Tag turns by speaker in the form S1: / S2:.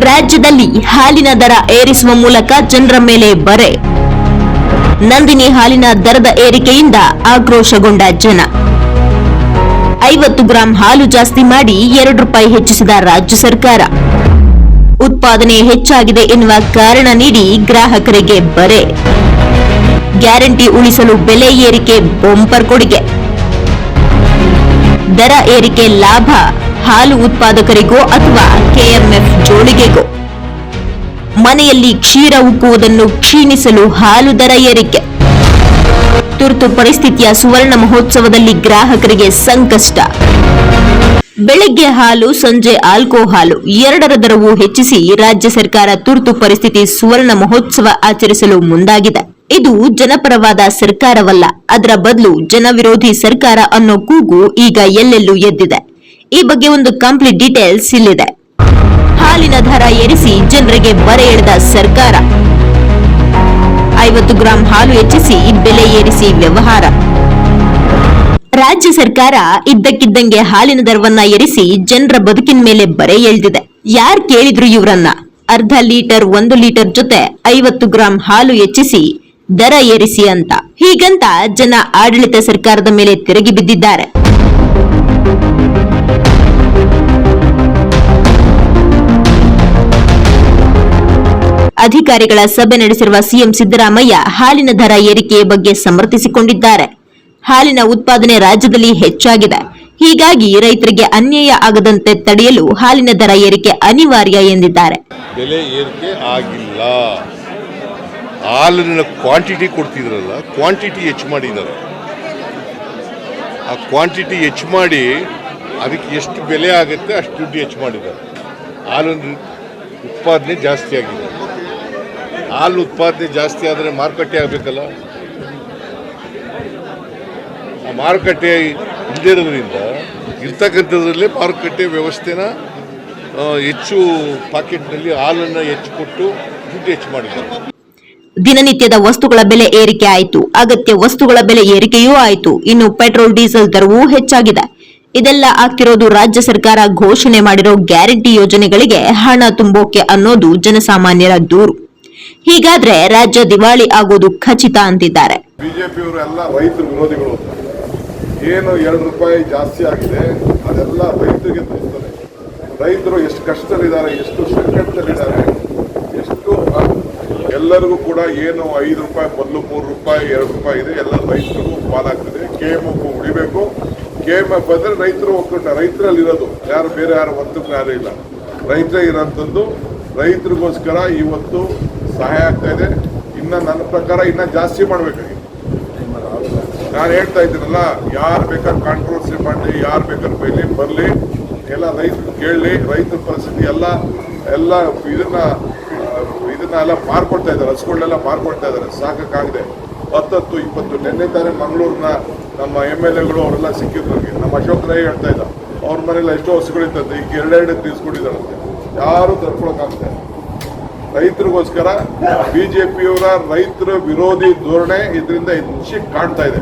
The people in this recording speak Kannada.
S1: ರಾಜ್ಯದಲ್ಲಿ ಹಾಲಿನ ದರ ಏರಿಸುವ ಮೂಲಕ ಜನರ ಮೇಲೆ ಬರೆ. ನಂದಿನಿ ಹಾಲಿನ ದರದ ಏರಿಕೆಯಿಂದ ಆಕ್ರೋಶಗೊಂಡ ಜನ. 50 ಗ್ರಾಂ ಹಾಲು ಜಾಸ್ತಿ ಮಾಡಿ ₹2 ಹೆಚ್ಚಿಸಿದ ರಾಜ್ಯ ಸರ್ಕಾರ. ಉತ್ಪಾದನೆ ಹೆಚ್ಚಾಗಿದೆ ಎನ್ನುವ ಕಾರಣ ನೀಡಿ ಗ್ರಾಹಕರಿಗೆ ಬರೆ. ಗ್ಯಾರಂಟಿ ಉಳಿಸಲು ಬೆಲೆ ಏರಿಕೆ ಬಂಪರ್ ಕೊಡುಗೆ. ದರ ಏರಿಕೆ ಲಾಭ ಹಾಲು ಉತ್ಪಾದಕರಿಗೋ ಅಥವಾ ಕೆಎಂಎಫ್ ಜೋಳಿಗೆಗೋ? ಮನೆಯಲ್ಲಿ ಕ್ಷೀರ ಉಕ್ಕುವುದನ್ನು ಕ್ಷೀಣಿಸಲು ಹಾಲು ದರ ಏರಿಕೆ. ತುರ್ತು ಪರಿಸ್ಥಿತಿಯ ಸುವರ್ಣ ಮಹೋತ್ಸವದಲ್ಲಿ ಗ್ರಾಹಕರಿಗೆ ಸಂಕಷ್ಟ. ಬೆಳಗ್ಗೆ ಹಾಲು, ಸಂಜೆ ಆಲ್ಕೋಹಾಲು ಎರಡರ ದರವು ಹೆಚ್ಚಿಸಿ ರಾಜ್ಯ ಸರ್ಕಾರ ತುರ್ತು ಪರಿಸ್ಥಿತಿ ಸುವರ್ಣ ಮಹೋತ್ಸವ ಆಚರಿಸಲು ಮುಂದಾಗಿದೆ. ಇದು ಜನಪರವಾದ ಸರ್ಕಾರವಲ್ಲ, ಅದರ ಬದಲು ಜನವಿರೋಧಿ ಸರ್ಕಾರ ಅನ್ನೋ ಕೂಗು ಈಗ ಎಲ್ಲೆಲ್ಲೂ ಎದ್ದಿದೆ. ಈ ಬಗ್ಗೆ ಒಂದು ಕಂಪ್ಲೀಟ್ ಡೀಟೇಲ್ಸ್ ಇಲ್ಲಿದೆ. ಹಾಲಿನ ದರ ಏರಿಸಿ ಜನರಿಗೆ ಬರೆ ಎಳೆದ ಸರ್ಕಾರ. 50 ಗ್ರಾಂ ಹಾಲು ಹೆಚ್ಚಿಸಿ ಬೆಲೆ ಏರಿಸಿ ವ್ಯವಹಾರ. ರಾಜ್ಯ ಸರ್ಕಾರ ಇದ್ದಕ್ಕಿದ್ದಂಗೆ ಹಾಲಿನ ದರವನ್ನ ಏರಿಸಿ ಜನರ ಬದುಕಿನ ಮೇಲೆ ಬರೆ ಎಳೆದಿದೆ. ಯಾರ್ ಕೇಳಿದ್ರು ಇವ್ರನ್ನ? ಅರ್ಧ ಲೀಟರ್ 1 ಲೀಟರ್ ಜೊತೆ 50 ಗ್ರಾಂ ಹಾಲು ಹೆಚ್ಚಿಸಿ ದರ ಏರಿಸಿ ಅಂತ. ಹೀಗಂತ ಜನ ಆಡಳಿತ ಸರ್ಕಾರದ ಮೇಲೆ ತಿರುಗಿ ಬಿದ್ದಿದ್ದಾರೆ. ಅಧಿಕಾರಿಗಳ ಸಭೆ ನಡೆಸಿರುವ ಸಿಎಂ ಸಿದ್ದರಾಮಯ್ಯ ಹಾಲಿನ ದರ ಏರಿಕೆಯ ಬಗ್ಗೆ ಸಮರ್ಥಿಸಿಕೊಂಡಿದ್ದಾರೆ. ಹಾಲಿನ ಉತ್ಪಾದನೆ ರಾಜ್ಯದಲ್ಲಿ ಹೆಚ್ಚಾಗಿದೆ. ಹೀಗಾಗಿ ರೈತರಿಗೆ ಅನ್ಯಾಯ ಆಗದಂತೆ ತಡೆಯಲು ಹಾಲಿನ ದರ ಏರಿಕೆ ಅನಿವಾರ್ಯ ಎಂದಿದ್ದಾರೆ.
S2: ಬೆಲೆ ಏರಿಕೆ ಆಗಿಲ್ಲ. ಹಾಲಿನ ಕ್ವಾಂಟಿಟಿ ಕೊಡ್ತಿದ್ರಲ್ಲ, ಕ್ವಾಂಟಿಟಿ ಹೆಚ್ಚು ಮಾಡಿದ್ದಾರೆ. ಆ ಕ್ವಾಂಟಿಟಿ ಹೆಚ್ಚು ಮಾಡಿ ಅದಕ್ಕೆ ಎಷ್ಟು ಬೆಲೆ ಆಗುತ್ತೆ ಅಷ್ಟು ದುಡ್ಡು ಹೆಚ್ಚು ಮಾಡಿದ್ದಾರೆ. ಹಾಲಿನ ಉತ್ಪಾದನೆ ಜಾಸ್ತಿ ಆಗಿದೆ. ಹಾಲು ಉತ್ಪಾದನೆ ಜಾಸ್ತಿ ಆದರೆ ಮಾರುಕಟ್ಟೆ ಆಗಬೇಕಲ್ಲ. ಆ ಮಾರುಕಟ್ಟೆ ಇಲ್ಲದಿರೋದ್ರಿಂದ ಇರ್ತಕ್ಕಂಥದ್ರಲ್ಲಿ ಮಾರುಕಟ್ಟೆ ವ್ಯವಸ್ಥೆನ ಹೆಚ್ಚು ಪಾಕೆಟ್ನಲ್ಲಿ ಹಾಲನ್ನು ಹೆಚ್ಚು ಕೊಟ್ಟು ದುಡ್ಡು ಹೆಚ್ಚು ಮಾಡಿದ್ದಾರೆ.
S1: ದಿನನಿತ್ಯದ ವಸ್ತುಗಳ ಬೆಲೆ ಏರಿಕೆ ಆಯಿತು, ಅಗತ್ಯ ವಸ್ತುಗಳ ಬೆಲೆ ಏರಿಕೆಯೂ ಆಯಿತು. ಇನ್ನು ಪೆಟ್ರೋಲ್, ಡೀಸೆಲ್ ದರವೂ ಹೆಚ್ಚಾಗಿದೆ. ಇದೆಲ್ಲ ಆಗ್ತಿರೋದು ರಾಜ್ಯ ಸರ್ಕಾರ ಘೋಷಣೆ ಮಾಡಿರೋ ಗ್ಯಾರಂಟಿ ಯೋಜನೆಗಳಿಗೆ ಹಣ ತುಂಬೋಕೆ ಅನ್ನೋದು ಜನಸಾಮಾನ್ಯರ ದೂರು. ಹೀಗಾದ್ರೆ ರಾಜ್ಯ ದಿವಾಳಿ ಆಗೋದು ಖಚಿತ ಅಂತಿದ್ದಾರೆ.
S3: ಬಿಜೆಪಿಯವರು ಎಲ್ಲ ರೈತರ ವಿರೋಧಿಗಳು. ಏನು ₹2 ಜಾಸ್ತಿ ಆಗಿದೆ ಅದೆಲ್ಲ ರೈತರಿಗೆ ತೋರಿಸ್ತಾರೆ. ರೈತರು ಎಷ್ಟು ಕಷ್ಟದಲ್ಲಿದ್ದಾರೆ, ಎಷ್ಟು ಸಂಕಟದಲ್ಲಿದ್ದಾರೆ, ಎಷ್ಟು ಎಲ್ಲರಿಗೂ ಕೂಡ ಏನು ₹5 ಮೊದಲು ₹3, ₹2 ಇದೆ. ಎಲ್ಲ ರೈತರಿಗೂ ಪಾಲಾಗ್ತದೆ. ಕೆಎಂಎಫ್ ಉಳಿಬೇಕು. ಕೆಎಂಎಫ್ ಅಂದ್ರೆ ರೈತರು ಒಕ್ಕೂಟ, ರೈತರಲ್ಲಿರೋದು, ಯಾರು ಬೇರೆ ಯಾರು ಒತ್ತಕ್ಕೆ ಯಾರು ಇಲ್ಲ, ರೈತರೇ ಇರೋಂಥದ್ದು. ರೈತರಿಗೋಸ್ಕರ ಇವತ್ತು ಸಹಾಯ ಆಗ್ತಾ ಇದೆ. ಇನ್ನು ನನ್ನ ಪ್ರಕಾರ ಇನ್ನೂ ಜಾಸ್ತಿ ಮಾಡಬೇಕಾಗಿದೆ. ನಾನು ಹೇಳ್ತಾ ಇದ್ದೀನಲ್ಲ, ಯಾರು ಬೇಕಾದ್ರೆ ಕಾಂಟ್ರವರ್ಸಿ ಮಾಡಲಿ, ಯಾರು ಬೇಕಾದ್ರೆ ಬರಲಿ, ಎಲ್ಲ ರೈತರು ಕೇಳಲಿ. ರೈತರ ಪರಿಸ್ಥಿತಿ ಎಲ್ಲ ಇದನ್ನೆಲ್ಲ ಮಾರ್ಕೊಡ್ತಾ ಇದ್ದಾರೆ. ಹಸುಗಳನ್ನೆಲ್ಲ ಮಾರ್ಕೊಡ್ತಾ ಇದ್ದಾರೆ. ಸಾಕಾಗಿದೆ. 10, 20 ನಿನ್ನೆ ತಾನೇ ಮಂಗಳೂರಿನ ನಮ್ಮ MLAಗಳು ಅವರೆಲ್ಲ ಸಿಕ್ಕಿದ್ರು. ನಮ್ಮ ಅಶೋಕ್ ರೈ ಹೇಳ್ತಾ ಇದ್ದ, ಅವ್ರ ಮನೆಯಲ್ಲ ಎಷ್ಟೋ ಹಸುಗಳಿತ್ತಂತೆ, ಈಗ 2 ತೀರ್ಸ್ಕೊಂಡಿದ್ದಾರಂತೆ. ಯಾರು ತರ್ಕೊಳಕ್ಕಾಗ್ತಾ ಇಲ್ಲ. ರೈತರಿಗೋಸ್ಕರ ಬಿಜೆಪಿಯವರ ರೈತರ ವಿರೋಧಿ ಧೋರಣೆ ಇದರಿಂದ ಹೆಚ್ಚಿಗೆ ಕಾಣ್ತಾ ಇದೆ.